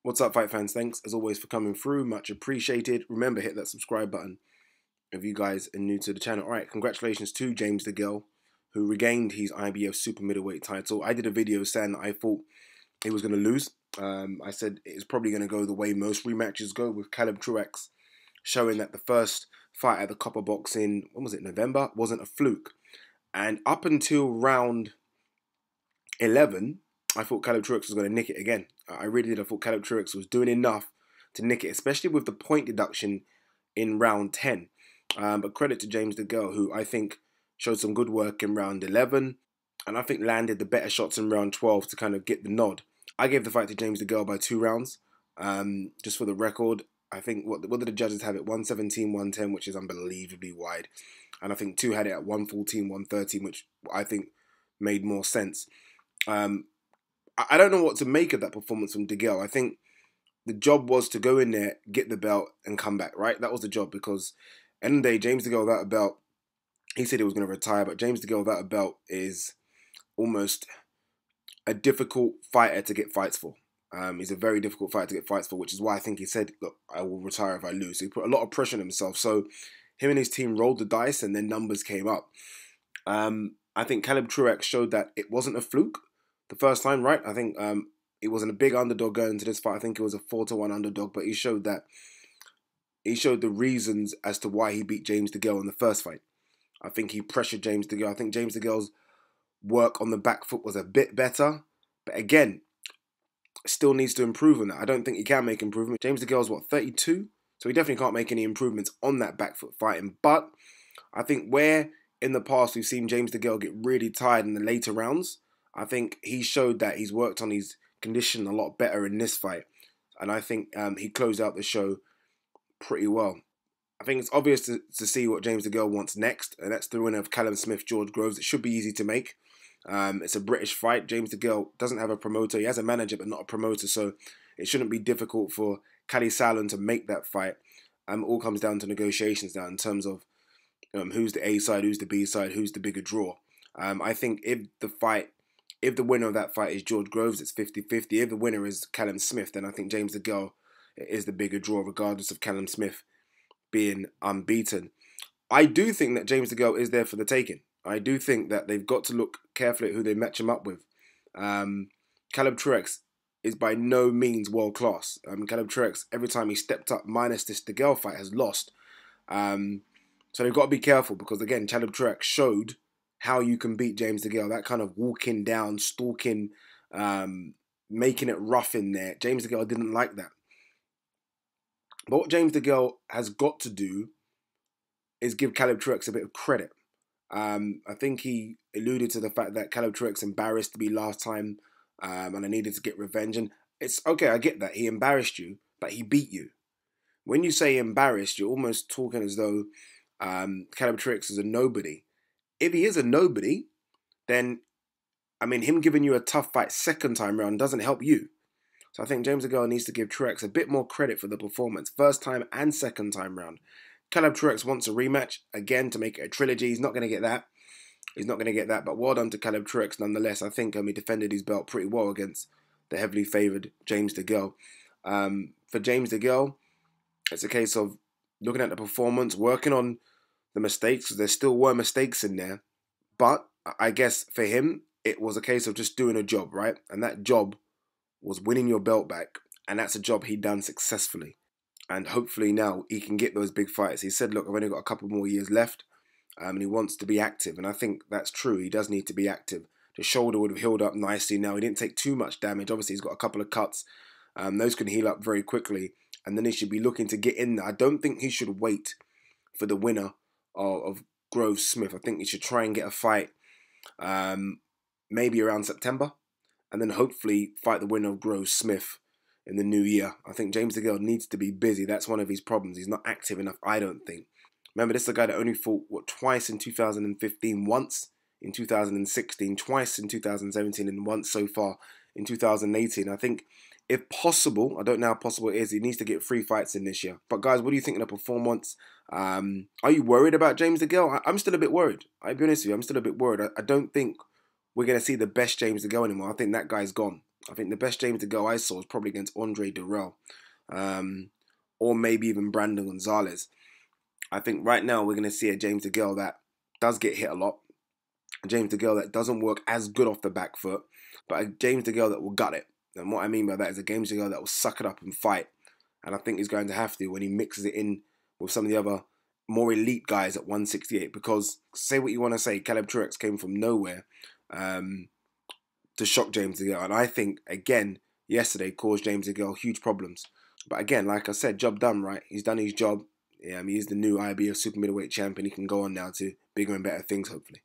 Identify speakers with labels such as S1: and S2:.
S1: What's up, fight fans? Thanks as always for coming through. Much appreciated. Remember, hit that subscribe button if you guys are new to the channel. All right, congratulations to James Degale, who regained his IBF super middleweight title. I did a video saying that I thought he was going to lose. I said it's probably going to go the way most rematches go, with Truax showing that the first fight at the Copper Box in, when was it, November, wasn't a fluke. And up until round 11, I thought Truax was going to nick it again. I really did. I thought Truax was doing enough to nick it, especially with the point deduction in round 10. But credit to James Degale, who I think showed some good work in round 11, and I think landed the better shots in round 12 to kind of get the nod. I gave the fight to James Degale by 2 rounds. Just for the record, I think, what did the judges have it? 117, 110, which is unbelievably wide. And I think 2 had it at 114, 113, which I think made more sense. I don't know what to make of that performance from Degale. I think the job was to go in there, get the belt, and come back, right? That was the job, because end of the day, James Degale without a belt, he said he was going to retire, but James Degale without a belt is almost a difficult fighter to get fights for. He's a very difficult fighter to get fights for, which is why I think he said, look, I will retire if I lose. So he put a lot of pressure on himself. So him and his team rolled the dice, and then numbers came up. I think Truax showed that it wasn't a fluke the first time, right? I think it wasn't a big underdog going into this fight. I think it was a 4-1 underdog, but he showed the reasons as to why he beat James Degale in the first fight. I think he pressured James Degale. I think James Degale's work on the back foot was a bit better, but again, still needs to improve on that. I don't think he can make improvement. James Degale's what, 32? So he definitely can't make any improvements on that back foot fighting. But I think where in the past we've seen James Degale get really tired in the later rounds, I think he showed that he's worked on his condition a lot better in this fight. And I think he closed out the show pretty well. I think it's obvious to see what James Degale wants next, and that's the winner of Callum Smith, George Groves. It should be easy to make. It's a British fight. James Degale doesn't have a promoter. He has a manager, but not a promoter, so it shouldn't be difficult for Cali Salon to make that fight. It all comes down to negotiations now in terms of who's the A side, who's the B side, who's the bigger draw. I think if the winner of that fight is George Groves, it's 50-50. If the winner is Callum Smith, then I think James Degale is the bigger draw, regardless of Callum Smith being unbeaten. I do think that James Degale is there for the taking. I do think that they've got to look carefully at who they match him up with. Truax is by no means world class. Truax, every time he stepped up, minus this Degale fight, has lost. So they've got to be careful, because again, Truax showed how you can beat James Degale. That kind of walking down, stalking, making it rough in there. James Degale didn't like that. But what James Degale has got to do is give Truax a bit of credit. I think he alluded to the fact that Truax embarrassed me last time, and I needed to get revenge. And it's okay, I get that. He embarrassed you, but he beat you. When you say embarrassed, you're almost talking as though Truax is a nobody. If he is a nobody, then, I mean, him giving you a tough fight second time round doesn't help you. So I think James Degale needs to give Truax a bit more credit for the performance, first time and second time round. Truax wants a rematch, again, to make it a trilogy. He's not going to get that. He's not going to get that, but well done to Truax nonetheless. I think he defended his belt pretty well against the heavily favoured James Degale. For James Degale, it's a case of looking at the performance, working on the mistakes, because there still were mistakes in there. But I guess for him, it was a case of just doing a job, right? And that job was winning your belt back. And that's a job he'd done successfully. And hopefully now he can get those big fights. He said, look, I've only got a couple more years left. And he wants to be active. And I think that's true. He does need to be active. The shoulder would have healed up nicely now. He didn't take too much damage. Obviously, he's got a couple of cuts. Those can heal up very quickly. And then he should be looking to get in there. I don't think he should wait for the winner of Groves Smith. I think he should try and get a fight maybe around September, and then hopefully fight the winner of Groves Smith in the new year. I think James Degale needs to be busy. That's one of his problems. He's not active enough, I don't think. Remember, this is a guy that only fought, twice in 2015, once in 2016, twice in 2017, and once so far in 2018. I think, if possible, I don't know how possible it is, he needs to get 3 fights in this year. But guys, what do you think of the performance? Are you worried about James Degale? I'm still a bit worried. I'll be honest with you, I'm still a bit worried. I don't think we're going to see the best James Degale anymore. I think that guy's gone. I think the best James Degale I saw was probably against Andre Durrell, or maybe even Brandon Gonzalez. I think right now we're going to see a James Degale that does get hit a lot, a James Degale that doesn't work as good off the back foot, but a James Degale that will gut it. And what I mean by that is a James Degale that will suck it up and fight. And I think he's going to have to when he mixes it in with some of the other more elite guys at 168. Because say what you want to say, Caleb Truax came from nowhere to shock James Degale. And I think, again, yesterday caused James Degale huge problems. But again, like I said, job done, right? He's done his job. Yeah, he's the new IBF super middleweight champion. He can go on now to bigger and better things, hopefully.